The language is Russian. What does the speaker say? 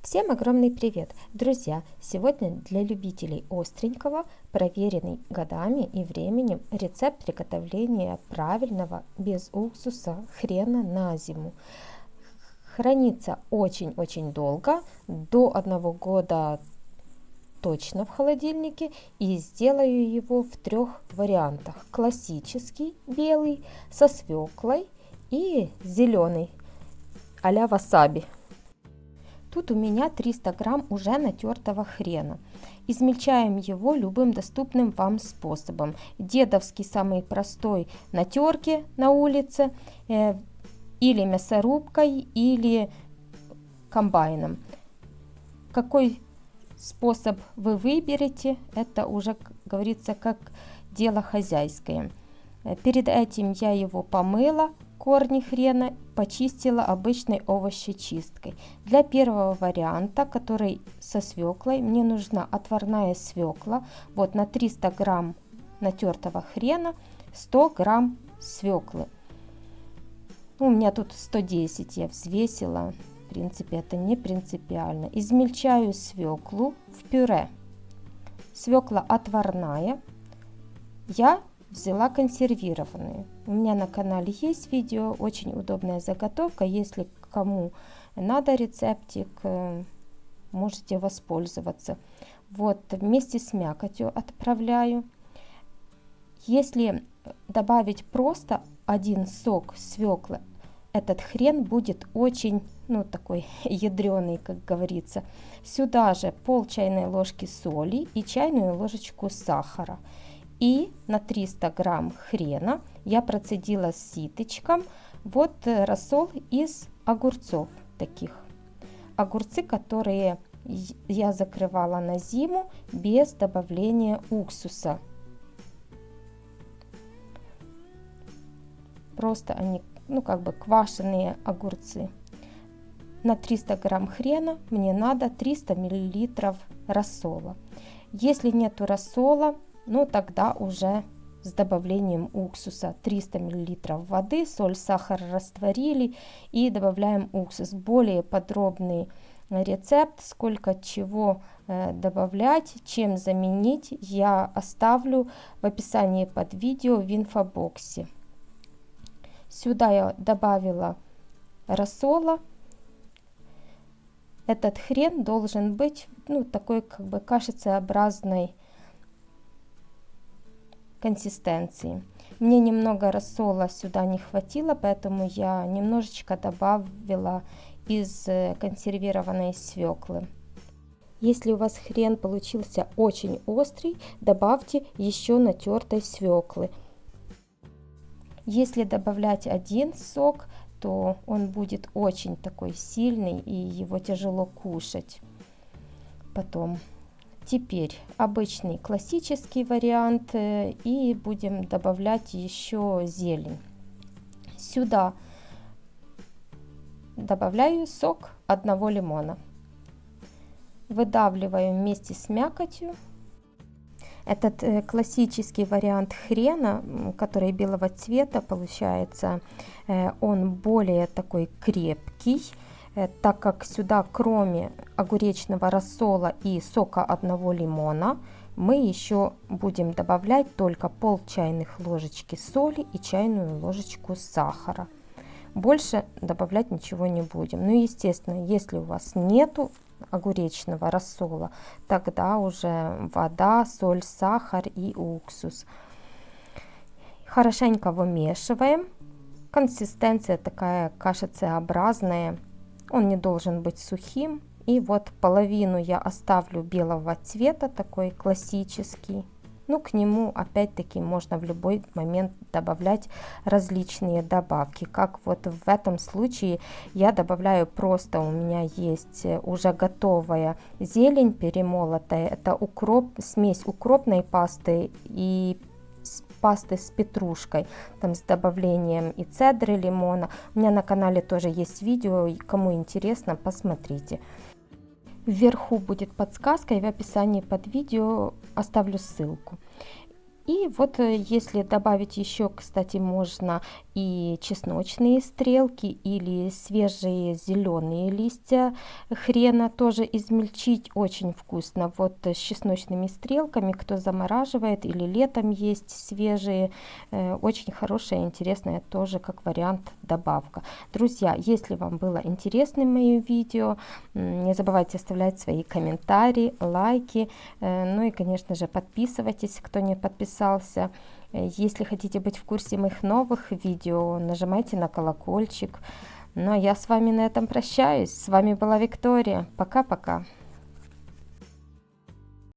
Всем огромный привет! Друзья, сегодня для любителей остренького, проверенный годами и временем рецепт приготовления правильного без уксуса хрена на зиму. Хранится очень-очень долго, до 1 года точно в холодильнике, и сделаю его в 3 вариантах. Классический белый со свеклой и зеленый а-ля васаби. Тут у меня 300 грамм уже натертого хрена. Измельчаем его любым доступным вам способом. Дедовский самый простой на терке на улице, или мясорубкой, или комбайном. Какой способ вы выберете, это уже, как говорится, как дело хозяйское. Перед этим я его помыла, корни хрена, почистила обычной овощечисткой. Для первого варианта, который со свеклой, мне нужна отварная свекла. Вот на 300 грамм натертого хрена 100 грамм свеклы. У меня тут 110 я взвесила. В принципе, это не принципиально. Измельчаю свеклу в пюре. Свекла отварная. Я взяла консервированные. У меня на канале есть видео, очень удобная заготовка. Если кому надо рецептик, можете воспользоваться. Вот вместе с мякотью отправляю. Если добавить просто один сок свеклы, этот хрен будет очень, такой ядреный, как говорится. Сюда же пол чайной ложки соли и чайную ложечку сахара. И на 300 грамм хрена я процедила ситочком вот рассол из огурцов таких. Огурцы, которые я закрывала на зиму без добавления уксуса. Просто они, квашеные огурцы. На 300 грамм хрена мне надо 300 миллилитров рассола. Если нету рассола, тогда уже с добавлением уксуса 300 мл воды, соль, сахар растворили и добавляем уксус. Более подробный рецепт, сколько чего добавлять, чем заменить, я оставлю в описании под видео в инфобоксе. Сюда я добавила рассола. Этот хрен должен быть такой кашицеобразной консистенции. Мне немного рассола сюда не хватило, поэтому я немножечко добавила из консервированной свеклы. Если у вас хрен получился очень острый, добавьте еще натертой свеклы. Если добавлять один сок, то он будет очень такой сильный и его тяжело кушать потом. Теперь обычный классический вариант, и будем добавлять еще зелень. Сюда добавляю сок 1 лимона. Выдавливаю вместе с мякотью. Этот классический вариант хрена, который белого цвета получается, он более такой крепкий. Так как сюда кроме огуречного рассола и сока 1 лимона мы еще будем добавлять только пол чайных ложечки соли и чайную ложечку сахара. Больше добавлять ничего не будем. Естественно, если у вас нету огуречного рассола, тогда уже вода, соль, сахар и уксус. Хорошенько вымешиваем. Консистенция такая кашицеобразная. Он не должен быть сухим. И вот половину я оставлю белого цвета, такой классический. К нему опять-таки можно в любой момент добавлять различные добавки. Как вот в этом случае я добавляю просто, у меня есть уже готовая зелень перемолотая. Это укроп, смесь укропной пасты и пасты с петрушкой, там с добавлением и цедры лимона. У меня на канале тоже есть видео, кому интересно, посмотрите. Вверху будет подсказка, и в описании под видео оставлю ссылку. И вот если добавить еще, кстати, можно и чесночные стрелки или свежие зеленые листья хрена тоже измельчить, очень вкусно. Вот с чесночными стрелками, кто замораживает или летом есть свежие, очень хорошая, интересная тоже как вариант добавка. Друзья, если вам было интересно мое видео, не забывайте оставлять свои комментарии, лайки, ну и, конечно же, подписывайтесь, кто не подписался. Если хотите быть в курсе моих новых видео, нажимайте на колокольчик. Ну а я с вами на этом прощаюсь. С вами была Виктория. Пока-пока.